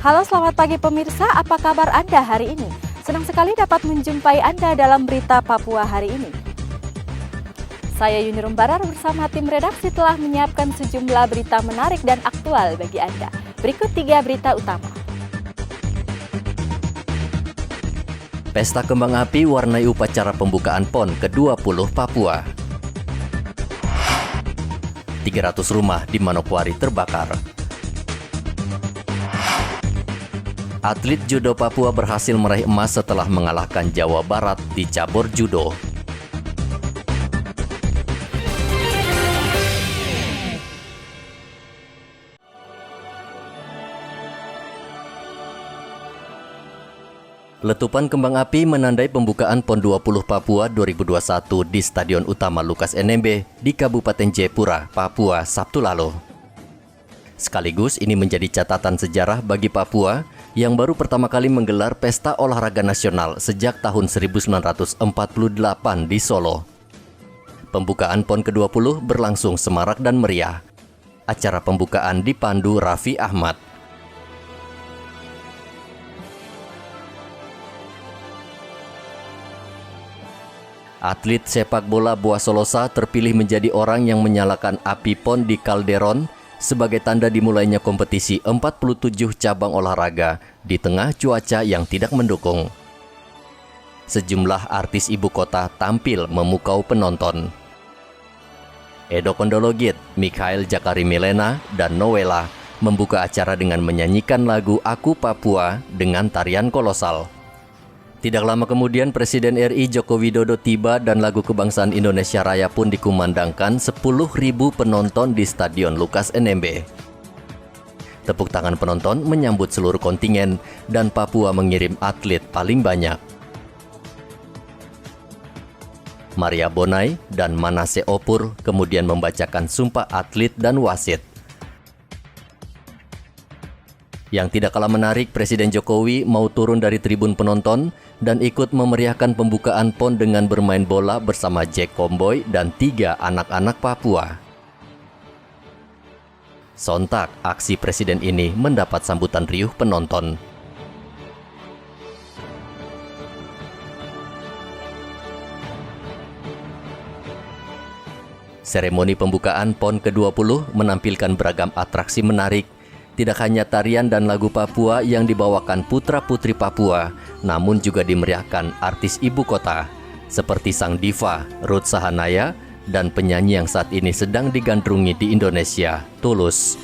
Halo, selamat pagi pemirsa, apa kabar Anda hari ini? Senang sekali dapat menjumpai Anda dalam berita Papua hari ini. Saya Yuni Rumbarar bersama tim redaksi telah menyiapkan sejumlah berita menarik dan aktual bagi Anda. Berikut 3 berita utama. Pesta kembang api warnai upacara pembukaan PON ke-20 Papua. 300 rumah di Manokwari terbakar. Atlet judo Papua berhasil meraih emas setelah mengalahkan Jawa Barat di cabur judo. Letupan kembang api menandai pembukaan PON 20 Papua 2021 di Stadion Utama Lukas NMB di Kabupaten Jayapura, Papua, Sabtu lalu. Sekaligus ini menjadi catatan sejarah bagi Papua yang baru pertama kali menggelar pesta olahraga nasional sejak tahun 1948 di Solo. Pembukaan PON ke-20 berlangsung semarak dan meriah. Acara pembukaan dipandu Raffi Ahmad. Atlet sepak bola Boa Solosa terpilih menjadi orang yang menyalakan api PON di Calderon sebagai tanda dimulainya kompetisi 47 cabang olahraga di tengah cuaca yang tidak mendukung. Sejumlah artis ibu kota tampil memukau penonton. Edo Kondologit, Mikhail Jakari Milena, dan Noella membuka acara dengan menyanyikan lagu Aku Papua dengan tarian kolosal. Tidak lama kemudian Presiden RI Joko Widodo tiba dan lagu kebangsaan Indonesia Raya pun dikumandangkan 10.000 penonton di Stadion Lukas NMB. Tepuk tangan penonton menyambut seluruh kontingen dan Papua mengirim atlet paling banyak. Maria Bonai dan Manase Opur kemudian membacakan sumpah atlet dan wasit. Yang tidak kalah menarik, Presiden Jokowi mau turun dari tribun penonton dan ikut memeriahkan pembukaan PON dengan bermain bola bersama Jack Komboy dan 3 anak-anak Papua. Sontak, aksi Presiden ini mendapat sambutan riuh penonton. Seremoni pembukaan PON ke-20 menampilkan beragam atraksi menarik. Tidak hanya tarian dan lagu Papua yang dibawakan putra-putri Papua, namun juga dimeriahkan artis ibu kota, seperti sang diva Ruth Sahanaya dan penyanyi yang saat ini sedang digandrungi di Indonesia, Tulus.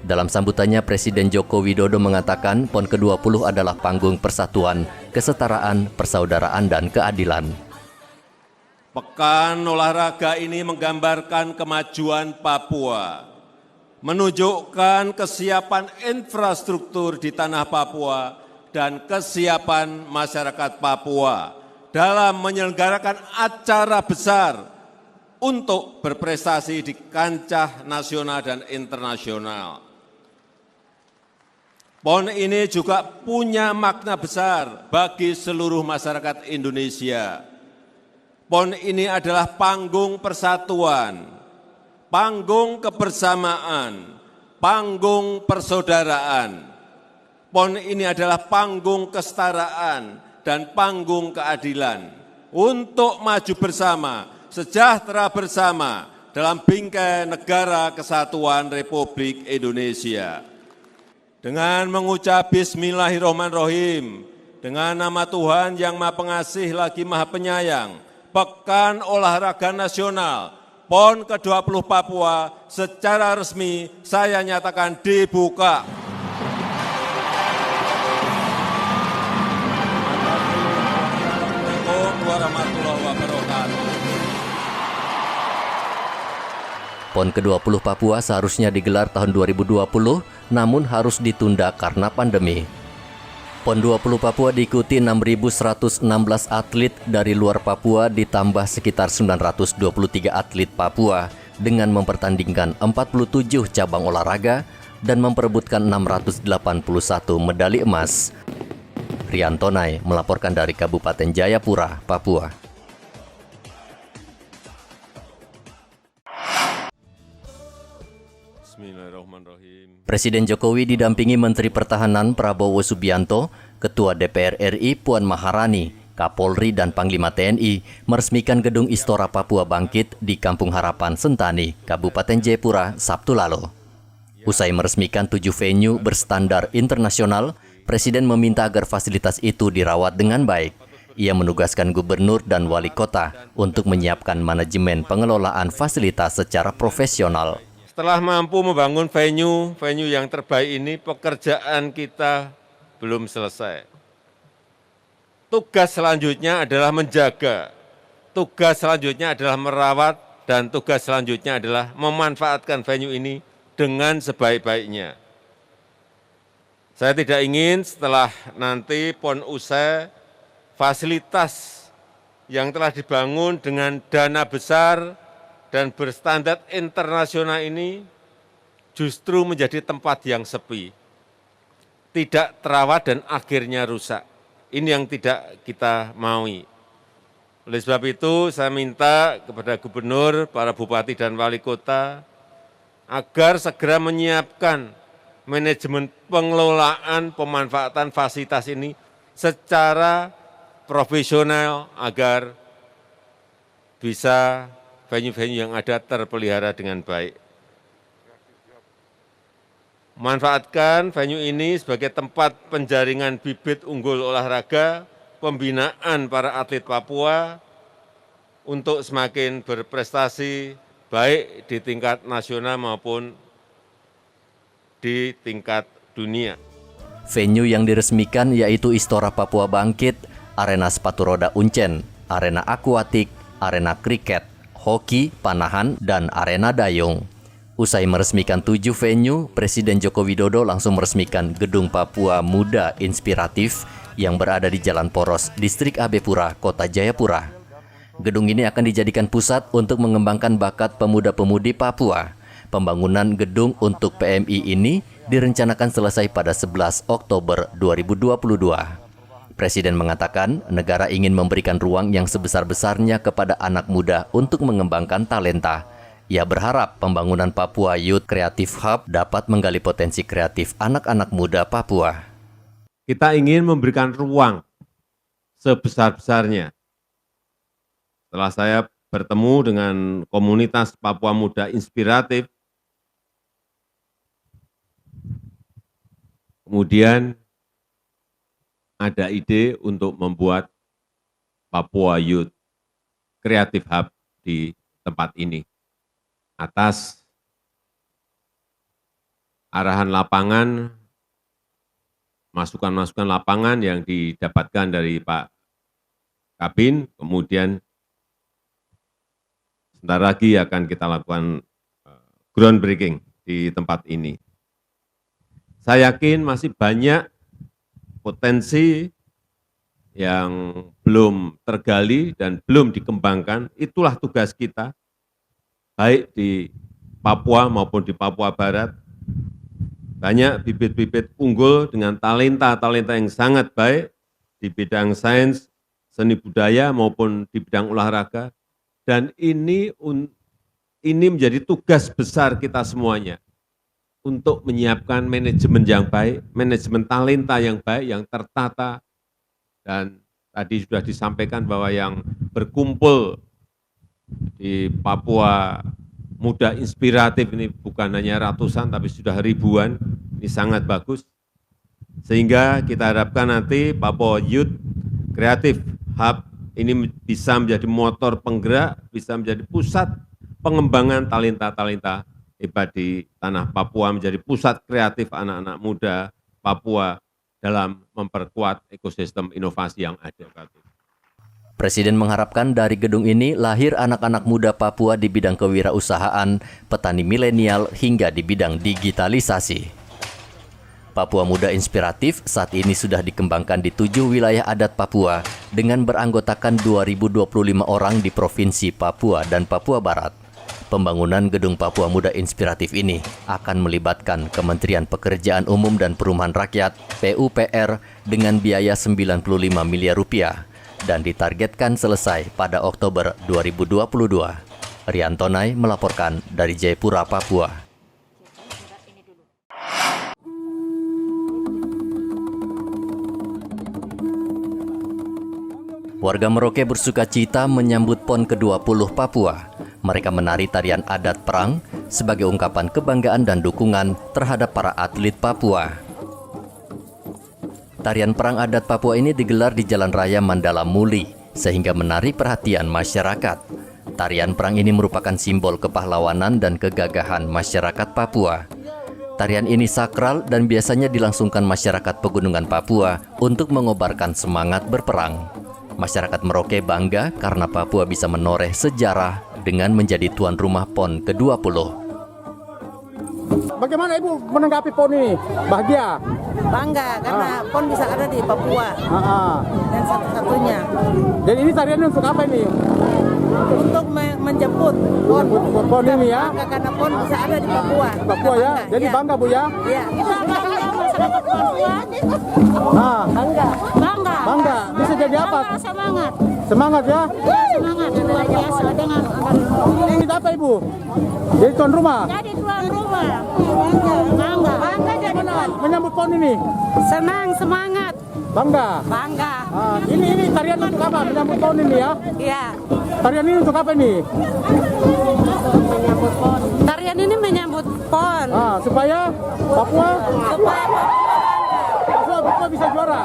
Dalam sambutannya, Presiden Joko Widodo mengatakan PON ke-20 adalah panggung persatuan, kesetaraan, persaudaraan, dan keadilan. Pekan olahraga ini menggambarkan kemajuan Papua, menunjukkan kesiapan infrastruktur di tanah Papua dan kesiapan masyarakat Papua dalam menyelenggarakan acara besar untuk berprestasi di kancah nasional dan internasional. PON ini juga punya makna besar bagi seluruh masyarakat Indonesia. PON ini adalah panggung persatuan, panggung kebersamaan, panggung persaudaraan. PON ini adalah panggung kesetaraan dan panggung keadilan untuk maju bersama, sejahtera bersama dalam bingkai negara kesatuan Republik Indonesia. Dengan mengucap Bismillahirrahmanirrahim, dengan nama Tuhan yang Maha Pengasih lagi Maha Penyayang, Pekan Olahraga Nasional PON ke-20 Papua secara resmi saya nyatakan dibuka. Assalamualaikum warahmatullahi wabarakatuh. PON ke-20 Papua seharusnya digelar tahun 2020, namun harus ditunda karena pandemi. PON 20 Papua diikuti 6.116 atlet dari luar Papua ditambah sekitar 923 atlet Papua dengan mempertandingkan 47 cabang olahraga dan memperebutkan 681 medali emas. Riantonai melaporkan dari Kabupaten Jayapura, Papua. Bismillahirrahmanirrahim. Presiden Jokowi didampingi Menteri Pertahanan Prabowo Subianto, Ketua DPR RI Puan Maharani, Kapolri dan Panglima TNI meresmikan gedung Istora Papua Bangkit di Kampung Harapan Sentani, Kabupaten Jayapura, Sabtu lalu. Usai meresmikan 7 venue berstandar internasional, Presiden meminta agar fasilitas itu dirawat dengan baik. Ia menugaskan gubernur dan wali kota untuk menyiapkan manajemen pengelolaan fasilitas secara profesional. Setelah mampu membangun venue yang terbaik ini, pekerjaan kita belum selesai. Tugas selanjutnya adalah menjaga, tugas selanjutnya adalah merawat, dan tugas selanjutnya adalah memanfaatkan venue ini dengan sebaik-baiknya. Saya tidak ingin setelah nanti PON usai, fasilitas yang telah dibangun dengan dana besar dan berstandar internasional ini justru menjadi tempat yang sepi, tidak terawat dan akhirnya rusak. Ini yang tidak kita maui. Oleh sebab itu, saya minta kepada gubernur, para bupati dan wali kota, agar segera menyiapkan manajemen pengelolaan pemanfaatan fasilitas ini secara profesional agar bisa venue-venue yang ada terpelihara dengan baik. Manfaatkan venue ini sebagai tempat penjaringan bibit unggul olahraga, pembinaan para atlet Papua untuk semakin berprestasi baik di tingkat nasional maupun di tingkat dunia. Venue yang diresmikan yaitu Istora Papua Bangkit, arena sepatu roda Uncen, arena akuatik, arena kriket, hoki, panahan, dan arena dayung. Usai meresmikan 7 venue, Presiden Joko Widodo langsung meresmikan Gedung Papua Muda Inspiratif yang berada di Jalan Poros, Distrik AB Pura, Kota Jayapura. Gedung ini akan dijadikan pusat untuk mengembangkan bakat pemuda-pemudi Papua. Pembangunan gedung untuk PMI ini direncanakan selesai pada 11 Oktober 2022. Presiden mengatakan negara ingin memberikan ruang yang sebesar-besarnya kepada anak muda untuk mengembangkan talenta. Ia berharap pembangunan Papua Youth Creative Hub dapat menggali potensi kreatif anak-anak muda Papua. Kita ingin memberikan ruang sebesar-besarnya. Setelah saya bertemu dengan komunitas Papua Muda Inspiratif, kemudian ada ide untuk membuat Papua Youth Creative Hub di tempat ini. Atas arahan lapangan, masukan-masukan lapangan yang didapatkan dari Pak Kabin, kemudian sebentar lagi akan kita lakukan groundbreaking di tempat ini. Saya yakin masih banyak potensi yang belum tergali dan belum dikembangkan. Itulah tugas kita, baik di Papua maupun di Papua Barat. Banyak bibit-bibit unggul dengan talenta-talenta yang sangat baik di bidang sains, seni budaya maupun di bidang olahraga. Dan ini menjadi tugas besar kita semuanya untuk menyiapkan manajemen yang baik, manajemen talenta yang baik, yang tertata. Dan tadi sudah disampaikan bahwa yang berkumpul di Papua Muda Inspiratif ini bukan hanya ratusan, tapi sudah ribuan. Ini sangat bagus. Sehingga kita harapkan nanti Papua Youth Creative Hub ini bisa menjadi motor penggerak, bisa menjadi pusat pengembangan talenta-talenta hebat di tanah Papua, menjadi pusat kreatif anak-anak muda Papua dalam memperkuat ekosistem inovasi yang ada. Presiden mengharapkan dari gedung ini lahir anak-anak muda Papua di bidang kewirausahaan, petani milenial, hingga di bidang digitalisasi. Papua Muda Inspiratif saat ini sudah dikembangkan di 7 wilayah adat Papua dengan beranggotakan 2.025 orang di Provinsi Papua dan Papua Barat. Pembangunan Gedung Papua Muda Inspiratif ini akan melibatkan Kementerian Pekerjaan Umum dan Perumahan Rakyat (PUPR) dengan biaya 95 miliar rupiah dan ditargetkan selesai pada Oktober 2022. Rian Tonai melaporkan dari Jayapura, Papua. Warga Merauke bersuka cita menyambut PON ke-20 Papua. Mereka menari tarian adat perang sebagai ungkapan kebanggaan dan dukungan terhadap para atlet Papua. Tarian perang adat Papua ini digelar di Jalan Raya Mandala Muli sehingga menarik perhatian masyarakat. Tarian perang ini merupakan simbol kepahlawanan dan kegagahan masyarakat Papua. Tarian ini sakral dan biasanya dilangsungkan masyarakat pegunungan Papua untuk mengobarkan semangat berperang. Masyarakat Merauke bangga karena Papua bisa menoreh sejarah dengan menjadi tuan rumah PON ke-20. Bagaimana Ibu menanggapi PON ini? Bahagia? Bangga karena PON bisa ada di Papua. Dan satu-satunya. Dan ini tariannya untuk apa ini? Untuk menjemput PON. PON ini ya? Bangga karena PON bisa ada di Papua. Papua ya? Jadi ya. bangga Bu ya? Iya. Masyarakat Papua Nah, Bangga. bangga. Bisa jadi apa? semangat. Semangat ya? Semangat luar biasa dengan Ini apa Ibu? Jadi tuan rumah? jadi tuan rumah. Bangga jadi tuan. Menyambut PON ini? Senang, semangat. Bangga? Bangga. Ini tarian untuk apa? Menyambut PON ini ya? Iya. Tarian ini untuk apa ini? Tarian ini menyambut PON. Supaya Papua Supaya bisa juara.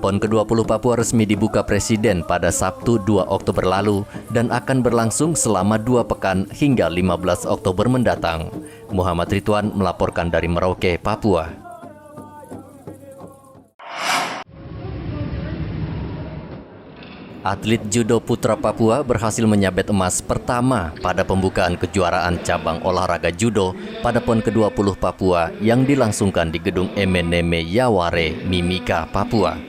PON ke-20 Papua resmi dibuka Presiden pada Sabtu 2 Oktober lalu dan akan berlangsung selama 2 pekan hingga 15 Oktober mendatang. Muhammad Ridwan melaporkan dari Merauke, Papua. Atlet judo putra Papua berhasil menyabet emas pertama pada pembukaan kejuaraan cabang olahraga judo pada PON ke-20 Papua yang dilangsungkan di Gedung Emeneme Yaware, Mimika, Papua.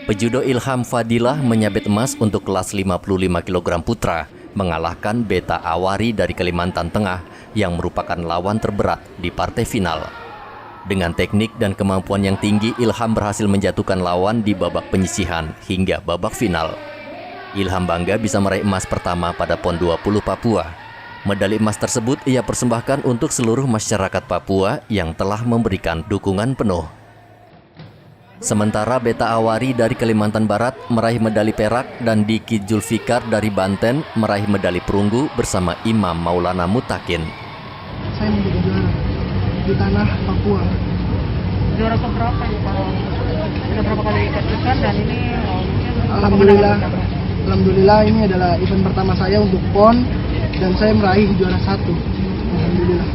Pejudo Ilham Fadilah menyabet emas untuk kelas 55 kg putra, mengalahkan Beta Awari dari Kalimantan Tengah yang merupakan lawan terberat di partai final. Dengan teknik dan kemampuan yang tinggi, Ilham berhasil menjatuhkan lawan di babak penyisihan hingga babak final. Ilham bangga bisa meraih emas pertama pada PON 20 Papua. Medali emas tersebut ia persembahkan untuk seluruh masyarakat Papua yang telah memberikan dukungan penuh. Sementara Beta Awari dari Kalimantan Barat meraih medali perak dan Diki Julfikar dari Banten meraih medali perunggu bersama Imam Maulana Mutakin. Saya menjadi juara di tanah Papua. Juara keberapa ya Pak? Sudah berapa kali ikut dan ini Alhamdulillah ini adalah event pertama saya untuk PON dan saya meraih juara 1. Alhamdulillah.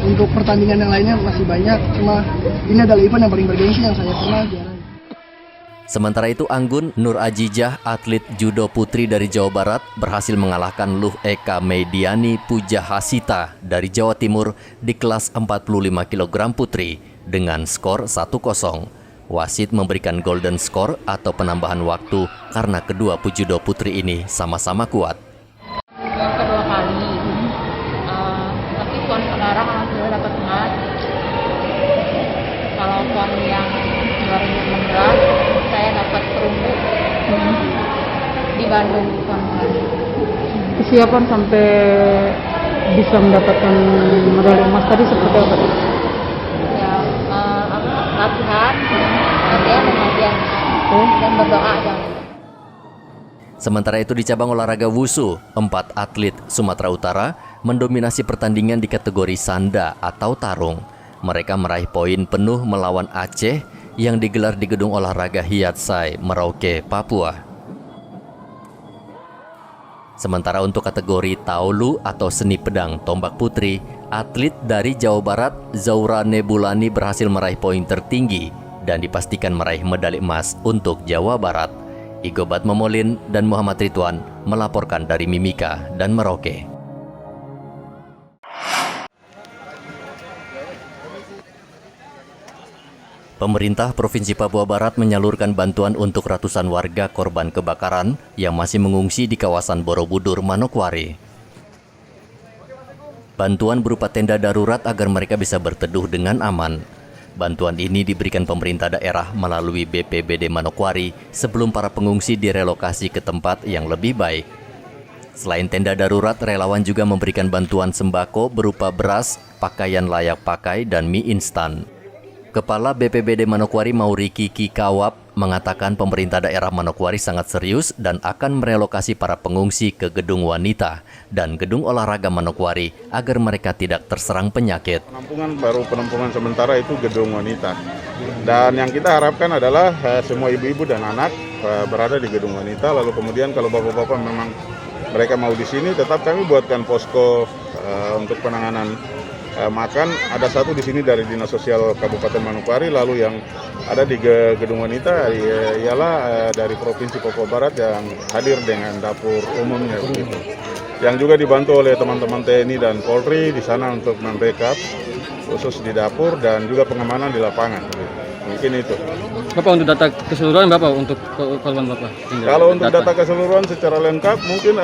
Untuk pertandingan yang lainnya masih banyak, cuma ini adalah event yang paling bergengsi yang saya pernah juara. Sementara itu Anggun Nur Ajijah, atlet judo putri dari Jawa Barat, berhasil mengalahkan Luh Eka Mediani Puja Hasita dari Jawa Timur di kelas 45 kg putri dengan skor 1-0. Wasit memberikan golden score atau penambahan waktu karena kedua pejudo putri ini sama-sama kuat. kedua kali. Tapi PON sekarang alhamdulillah dapat emas. Kalau PON yang 2016 saya dapat perunggu di Bandung. Kesiapan sampai bisa mendapatkan medali emas tadi seperti apa? Ya, latihan dan berdoa aja. Sementara itu di cabang olahraga Wushu, 4 atlet Sumatera Utara mendominasi pertandingan di kategori sanda atau tarung. Mereka meraih poin penuh melawan Aceh yang digelar di Gedung Olahraga Hiatsai, Merauke, Papua. Sementara untuk kategori taulu atau seni pedang tombak putri, atlet dari Jawa Barat, Zaura Nebulani berhasil meraih poin tertinggi dan dipastikan meraih medali emas untuk Jawa Barat. Igobat Momolin dan Muhammad Ridwan melaporkan dari Mimika dan Merauke. Pemerintah Provinsi Papua Barat menyalurkan bantuan untuk ratusan warga korban kebakaran yang masih mengungsi di kawasan Borobudur, Manokwari. Bantuan berupa tenda darurat agar mereka bisa berteduh dengan aman. Bantuan ini diberikan pemerintah daerah melalui BPBD Manokwari sebelum para pengungsi direlokasi ke tempat yang lebih baik. Selain tenda darurat, relawan juga memberikan bantuan sembako berupa beras, pakaian layak pakai, dan mie instan. Kepala BPBD Manokwari Mauriki Kikawap mengatakan pemerintah daerah Manokwari sangat serius dan akan merelokasi para pengungsi ke gedung wanita dan gedung olahraga Manokwari agar mereka tidak terserang penyakit. Penampungan sementara itu gedung wanita. Dan yang kita harapkan adalah semua ibu-ibu dan anak berada di gedung wanita. Lalu kemudian kalau bapak-bapak memang mereka mau di sini, tetap kami buatkan posko untuk penanganan makan. Ada satu di sini dari Dinas Sosial Kabupaten Manokwari, lalu yang ada di gedung wanita ialah dari Provinsi Papua Barat yang hadir dengan dapur umumnya begitu. Yang juga dibantu oleh teman-teman TNI dan Polri di sana untuk membackup khusus di dapur dan juga pengamanan di lapangan. Mungkin itu. Bapak untuk data keseluruhan Bapak untuk korban Bapak? Kalau untuk data keseluruhan secara lengkap mungkin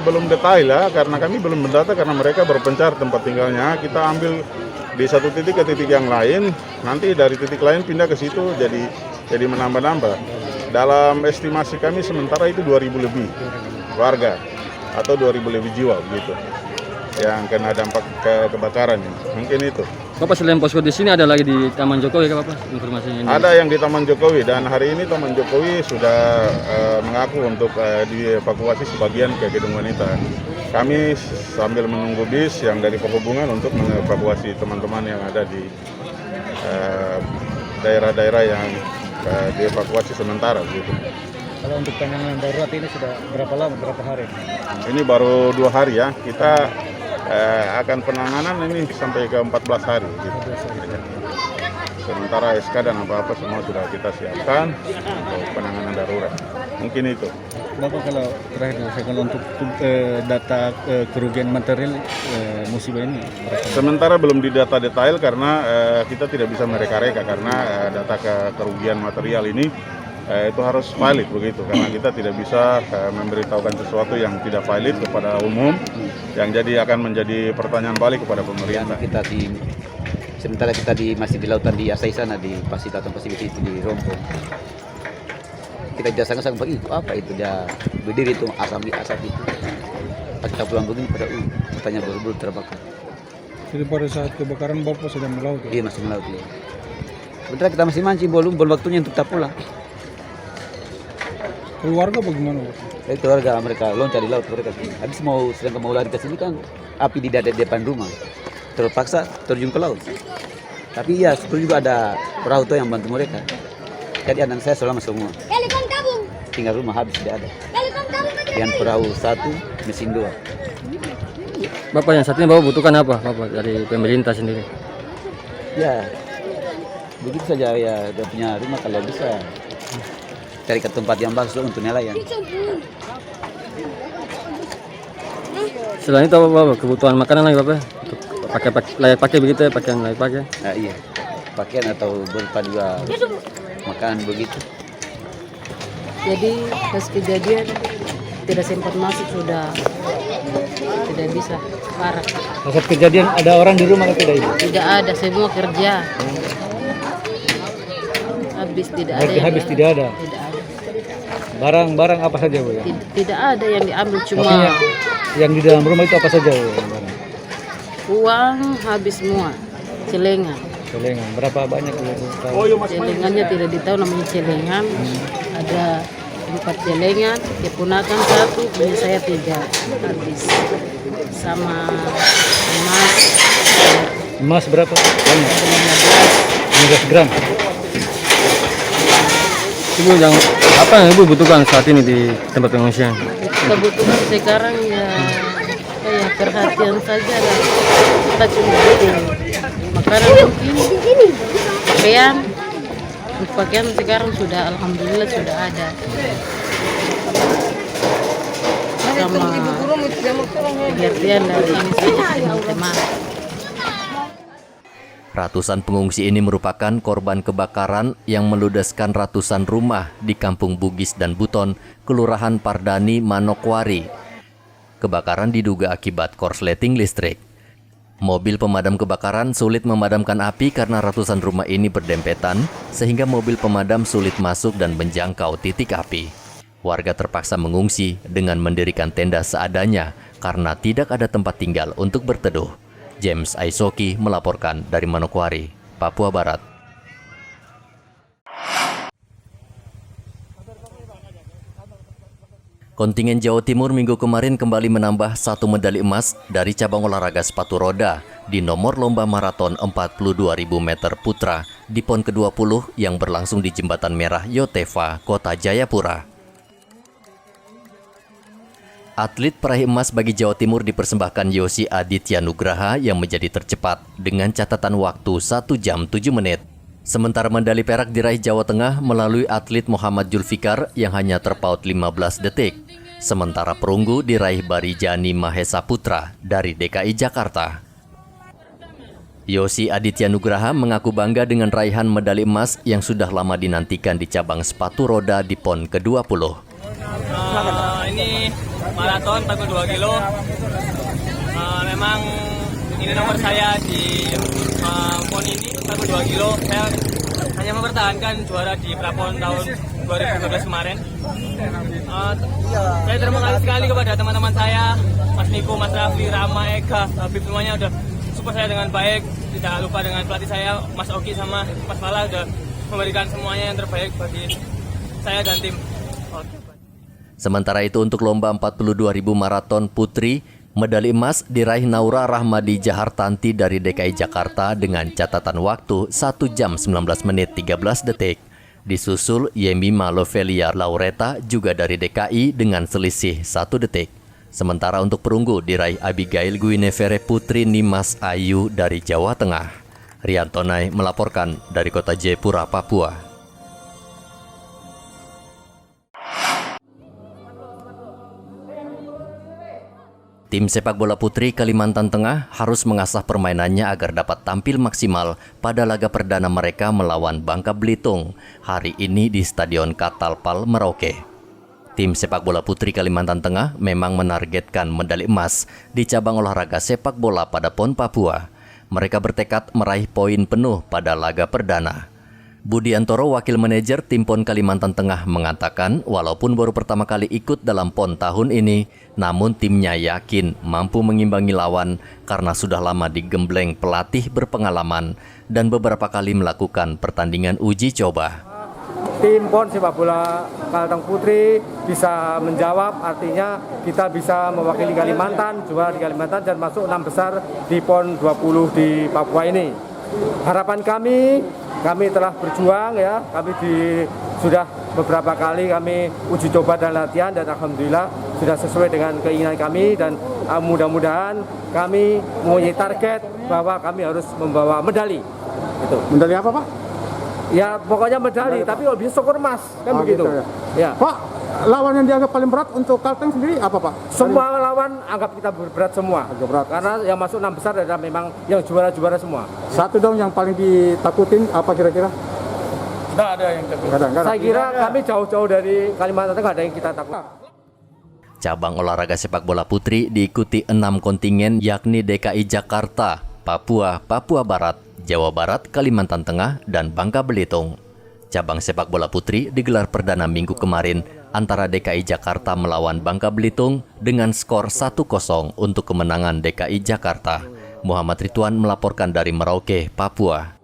belum detail ya, karena kami belum mendata karena mereka berpencar tempat tinggalnya. Kita ambil di satu titik ke titik yang lain, nanti dari titik lain pindah ke situ jadi menambah-nambah. Dalam estimasi kami sementara itu 2.000 lebih warga atau 2.000 lebih jiwa begitu yang kena dampak kebakaran ini. Mungkin itu. Bapak selain posko di sini ada lagi di Taman Jokowi kan Bapak informasinya? Ada yang di Taman Jokowi dan hari ini Taman Jokowi sudah mengaku untuk dievakuasi sebagian ke gedung wanita. Kami sambil menunggu bis yang dari perhubungan untuk mengevakuasi teman-teman yang ada di daerah-daerah yang dievakuasi sementara gitu. Kalau untuk penanganan darurat ini sudah berapa lama, berapa hari? Ini baru 2 hari ya. Kita akan penanganan ini sampai ke 14 hari. Gitu. Sementara SK dan apa-apa semua sudah kita siapkan untuk penanganan darurat. Mungkin itu. Bapak kalau terakhir kalau untuk data kerugian material musibah ini berapa? Sementara belum didata detail karena kita tidak bisa mereka-reka karena data kerugian material ini itu harus valid begitu, karena kita tidak bisa memberitahukan sesuatu yang tidak valid kepada umum yang jadi akan menjadi pertanyaan balik kepada pemerintah. Sementara kita masih di lautan di Asai sana di Pasifik itu di Rompong. Kita tidak sangka itu apa itu dia berdiri itu asap itu. Kita pulang begini pada katanya baru terbakar. Jadi pada saat kebakaran Bapak sedang melaut? Iya masih melaut. Ya. Sebentar kita masih mancing belum waktunya untuk kita pulang. Keluarga bagaimana? Keluarga mereka loncat di laut mereka. Habis sedang mau lari ke sini kan api di depan rumah. Terpaksa terjun ke laut. Tapi ya sebelum juga ada perahu yang bantu mereka. Jadi anak saya selamat semua. Tinggal rumah habis tidak ada. Yang perahu 1, mesin 2. Bapak yang saat ini Bapak butuhkan apa Bapak dari pemerintah sendiri? Ya begitu saja ya, dia punya rumah kalau bisa. Cari ke tempat yang bagus untuk nelayan. Selain itu apa Bapak? Kebutuhan makanan lagi Bapak? Untuk layak pakai begitu ya, pakaian layak pakai? Iya, pakaian atau berupa juga makanan begitu. Jadi pas kejadian tidak sempat masuk sudah tidak bisa parah. Pas kejadian ada orang di rumah atau tidak? Tidak ada, semua kerja. Habis tidak ada. Habis tidak ada. Tidak ada. Barang-barang apa saja Bu? Ya? Tidak ada yang diambil cuma. Maksudnya, yang di dalam rumah itu apa saja Bu? Uang habis semua, celengan. Celengan berapa banyak Bu? Celengannya tidak ditahu namanya celengan. Ada 4 celengan, keponakan 1, punya saya 3 habis. Sama emas. Emas berapa? Banyak. 15 gram. Ibu yang apa yang Ibu butuhkan saat ini di tempat pengungsian? Kebutuhan sekarang ya kayak perhatian saja lah. Kita cuma butuh makanan mungkin, pakaian. Untuk pakaian sekarang sudah alhamdulillah sudah ada. Sama pengertian dari ini saja teman-teman. Ratusan pengungsi ini merupakan korban kebakaran yang meludeskan ratusan rumah di Kampung Bugis dan Buton, Kelurahan Pardani, Manokwari. Kebakaran diduga akibat korsleting listrik. Mobil pemadam kebakaran sulit memadamkan api karena ratusan rumah ini berdempetan, sehingga mobil pemadam sulit masuk dan menjangkau titik api. Warga terpaksa mengungsi dengan mendirikan tenda seadanya karena tidak ada tempat tinggal untuk berteduh. James Aisoki melaporkan dari Manokwari, Papua Barat. Kontingen Jawa Timur minggu kemarin kembali menambah 1 medali emas dari cabang olahraga sepatu roda di nomor lomba maraton 42.000 meter putra di PON ke-20 yang berlangsung di Jembatan Merah Yotefa, Kota Jayapura. Atlet peraih emas bagi Jawa Timur dipersembahkan Yosi Aditya Nugraha yang menjadi tercepat dengan catatan waktu 1 jam 7 menit. Sementara medali perak diraih Jawa Tengah melalui atlet Muhammad Julfikar yang hanya terpaut 15 detik. Sementara perunggu diraih Barijani Mahesa Putra dari DKI Jakarta. Yosi Aditya Nugraha mengaku bangga dengan raihan medali emas yang sudah lama dinantikan di cabang sepatu roda di PON ke-20. Ini maraton 42 kilo. Memang ini nomor saya di PON ini 42 kilo. Saya hanya mempertahankan juara di Prapon tahun 2012 kemarin. Saya terima kasih sekali kepada teman-teman saya, Mas Niko, Mas Rafli, Rama, Eka, Habib, semuanya udah support saya dengan baik. Tidak lupa dengan pelatih saya, Mas Oki sama Mas Fala, udah memberikan semuanya yang terbaik bagi saya dan tim. Sementara itu untuk lomba 42.000 maraton putri, medali emas diraih Naura Rahmadi Jahartanti dari DKI Jakarta dengan catatan waktu 1 jam 19 menit 13 detik. Disusul Yemi Malovelia Laureta juga dari DKI dengan selisih 1 detik. Sementara untuk perunggu diraih Abigail Guinevere Putri Nimas Ayu dari Jawa Tengah. Riantonai melaporkan dari Kota Jayapura, Papua. Tim sepak bola putri Kalimantan Tengah harus mengasah permainannya agar dapat tampil maksimal pada laga perdana mereka melawan Bangka Belitung hari ini di Stadion Katalpal, Merauke. Tim sepak bola putri Kalimantan Tengah memang menargetkan medali emas di cabang olahraga sepak bola pada PON Papua. Mereka bertekad meraih poin penuh pada laga perdana. Budiantoro, wakil manajer tim PON Kalimantan Tengah, mengatakan walaupun baru pertama kali ikut dalam PON tahun ini, namun timnya yakin mampu mengimbangi lawan karena sudah lama digembleng pelatih berpengalaman dan beberapa kali melakukan pertandingan uji coba. Tim PON sepak bola Kalimantan Putri bisa menjawab, artinya kita bisa mewakili Kalimantan, juara di Kalimantan dan masuk 6 besar di PON 20 di Papua ini. Harapan kami telah berjuang ya, sudah beberapa kali kami uji coba dan latihan dan alhamdulillah sudah sesuai dengan keinginan kami dan mudah-mudahan kami mempunyai target bahwa kami harus membawa medali. Itu. Medali apa, Pak? Ya pokoknya medali, tapi kalau bisa syukur emas kan begitu. Gitu, ya. Pak, lawan yang dianggap paling berat untuk Kalteng sendiri apa, Pak? Semua lawan anggap kita berat semua. Berat. Karena yang masuk 6 besar adalah memang yang juara-juara semua. Satu dong yang paling ditakutin apa kira-kira? Tidak ada yang takut. Saya kira kami jauh-jauh dari Kalimantan Tengah, ada yang kita takut. Cabang olahraga sepak bola putri diikuti 6 kontingen yakni DKI Jakarta, Papua, Papua Barat, Jawa Barat, Kalimantan Tengah, dan Bangka Belitung. Cabang sepak bola putri digelar perdana minggu kemarin antara DKI Jakarta melawan Bangka Belitung dengan skor 1-0 untuk kemenangan DKI Jakarta. Muhammad Ridwan melaporkan dari Merauke, Papua.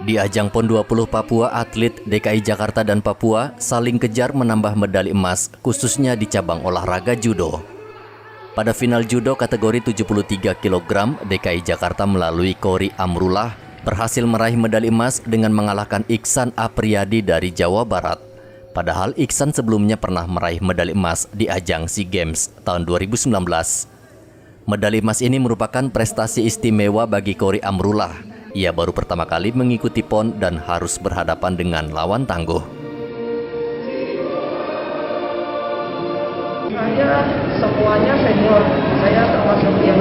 Di ajang PON 20 Papua, atlet DKI Jakarta dan Papua saling kejar menambah medali emas, khususnya di cabang olahraga judo. Pada final judo kategori 73 kg, DKI Jakarta melalui Kori Amrullah berhasil meraih medali emas dengan mengalahkan Iksan Apriyadi dari Jawa Barat. Padahal Iksan sebelumnya pernah meraih medali emas di ajang SEA Games tahun 2019. Medali emas ini merupakan prestasi istimewa bagi Kori Amrullah. Ia baru pertama kali mengikuti PON dan harus berhadapan dengan lawan tangguh. Saya semuanya senior, saya termasuk yang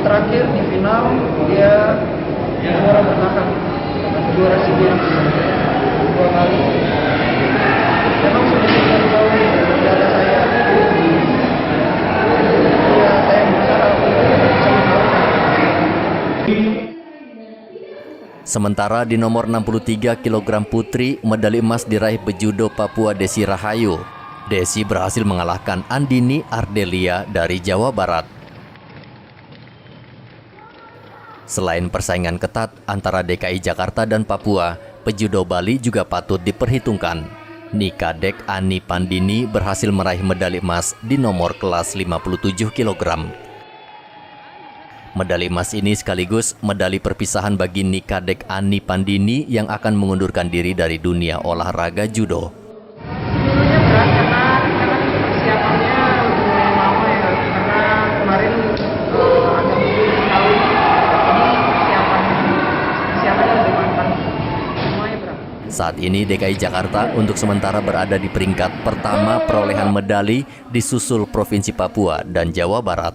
terakhir di final, dia juara bertahan, juara SEA Games 2 kali. Memang sudah sekian tahun di atas saya. Ya, saya berusaha bisa mengalahkan. Sementara di nomor 63 kg putri, medali emas diraih pejudo Papua Desi Rahayu. Desi berhasil mengalahkan Andini Ardelia dari Jawa Barat. Selain persaingan ketat antara DKI Jakarta dan Papua, pejudo Bali juga patut diperhitungkan. Nikadek Ani Pandini berhasil meraih medali emas di nomor kelas 57 kg. Medali emas ini sekaligus medali perpisahan bagi Nikadek Ani Pandini yang akan mengundurkan diri dari dunia olahraga judo. Berat karena persiapannya lumayan lama ya, karena kemarin agak mungkin tahun ini persiapannya lebih mantap, semuanya berat. Saat ini DKI Jakarta untuk sementara berada di peringkat pertama perolehan medali disusul Provinsi Papua dan Jawa Barat.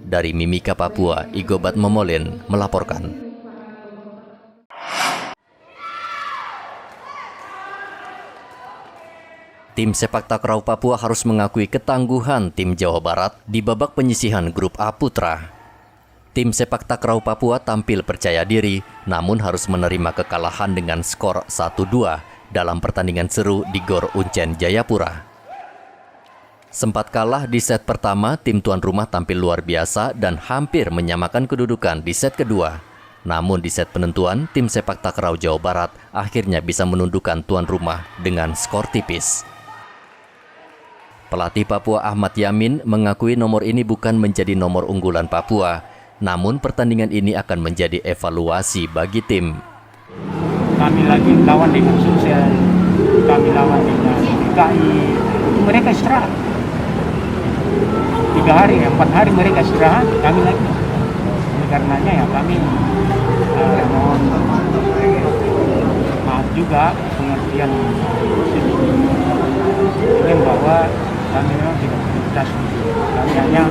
Dari Mimika Papua, Igobat Momolin melaporkan. Tim sepak takraw Papua harus mengakui ketangguhan tim Jawa Barat di babak penyisihan grup A Putra. Tim sepak takraw Papua tampil percaya diri, namun harus menerima kekalahan dengan skor 1-2 dalam pertandingan seru di Gor Uncen, Jayapura. Sempat kalah di set pertama, tim tuan rumah tampil luar biasa dan hampir menyamakan kedudukan di set kedua. Namun di set penentuan, tim sepak takraw Jawa Barat akhirnya bisa menundukkan tuan rumah dengan skor tipis. Pelatih Papua Ahmad Yamin mengakui nomor ini bukan menjadi nomor unggulan Papua, namun pertandingan ini akan menjadi evaluasi bagi tim. Kami lagi lawan dengan Sulsel, kami lawan dengan DKI, mereka istirahat. 3 hari, 4 hari mereka istirahat, kami lagi. Ini karenanya ya kami mohon maaf juga pengertian ini bahwa kami memang tidak bertugas. Kami hanya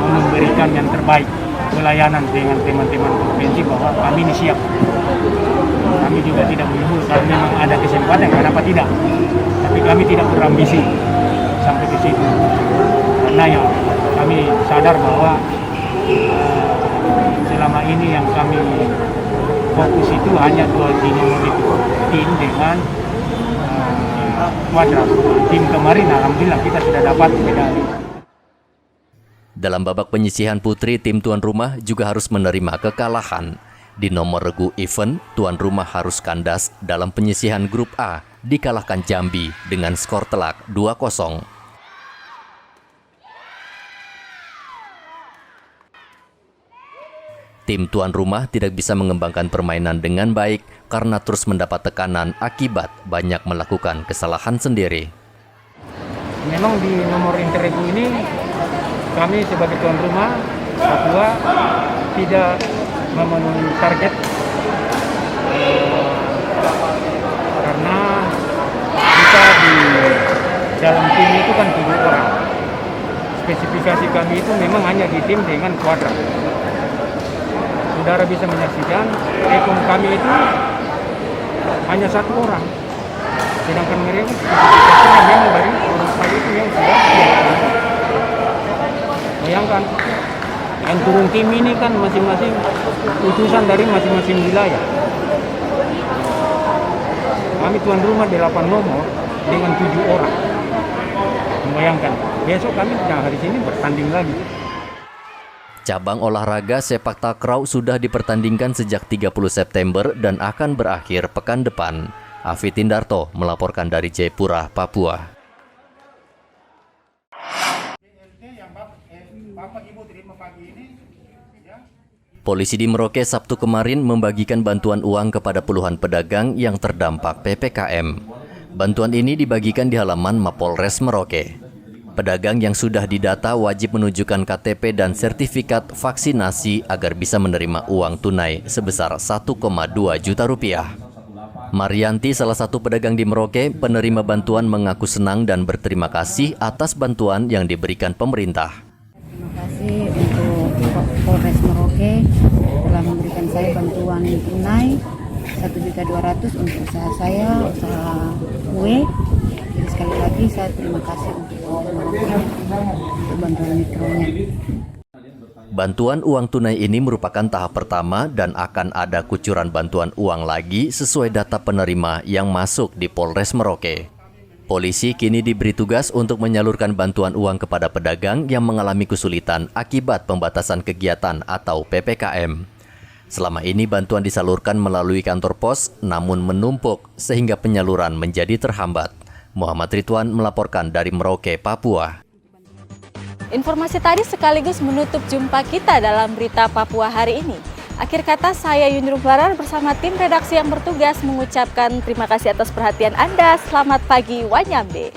memberikan yang terbaik pelayanan dengan teman-teman provinsi bahwa kami ini siap. Kami juga tidak menyebut kalau memang ada kesempatan, kenapa tidak. Tapi kami tidak berambisi sampai ke situ. Karena ya kami sadar bahwa selama ini yang kami fokus itu hanya di nomor itu, tim dengan kuadrat. Tim kemarin alhamdulillah kita sudah dapat medali. Dalam babak penyisihan putri, tim tuan rumah juga harus menerima kekalahan. Di nomor regu event, tuan rumah harus kandas dalam penyisihan grup A, dikalahkan Jambi dengan skor telak 2-0. Tim tuan rumah tidak bisa mengembangkan permainan dengan baik karena terus mendapat tekanan akibat banyak melakukan kesalahan sendiri. Memang di nomor interregu ini kami sebagai tuan rumah Papua tidak memenuhi target karena kita di dalam tim itu kan 7 orang. Spesifikasi kami itu memang hanya di tim dengan kuadrat. Saudara bisa menyaksikan ekor kami itu hanya 1 orang, sedangkan mereka spesifikasinya memang dari orang kali itu yang sudah bayangkan yang turun tim ini kan masing-masing utusan dari masing-masing wilayah. Kami tuan rumah 8 nomor dengan 7 orang. Bayangkan besok kami hari sini bertanding lagi. Cabang olahraga sepak takraw sudah dipertandingkan sejak 30 September dan akan berakhir pekan depan. Afi Tindarto melaporkan dari Jayapura, Papua. Polisi di Merauke Sabtu kemarin membagikan bantuan uang kepada puluhan pedagang yang terdampak PPKM. Bantuan ini dibagikan di halaman Mapolres Merauke. Pedagang yang sudah didata wajib menunjukkan KTP dan sertifikat vaksinasi agar bisa menerima uang tunai sebesar 1,2 juta rupiah. Marianti, salah satu pedagang di Merauke, penerima bantuan mengaku senang dan berterima kasih atas bantuan yang diberikan pemerintah. Terima kasih untuk Polres Merauke telah memberikan saya bantuan tunai 1.200.000 untuk usaha saya, usaha kue. Jadi sekali lagi saya terima kasih untuk Polres Merauke untuk bantuan mikronya. Bantuan uang tunai ini merupakan tahap pertama dan akan ada kucuran bantuan uang lagi sesuai data penerima yang masuk di Polres Merauke. Polisi kini diberi tugas untuk menyalurkan bantuan uang kepada pedagang yang mengalami kesulitan akibat pembatasan kegiatan atau PPKM. Selama ini bantuan disalurkan melalui kantor pos, namun menumpuk sehingga penyaluran menjadi terhambat. Muhammad Ridwan melaporkan dari Merauke, Papua. Informasi tadi sekaligus menutup jumpa kita dalam berita Papua hari ini. Akhir kata, saya Yunirum Barar bersama tim redaksi yang bertugas mengucapkan terima kasih atas perhatian Anda. Selamat pagi, Wanyambe.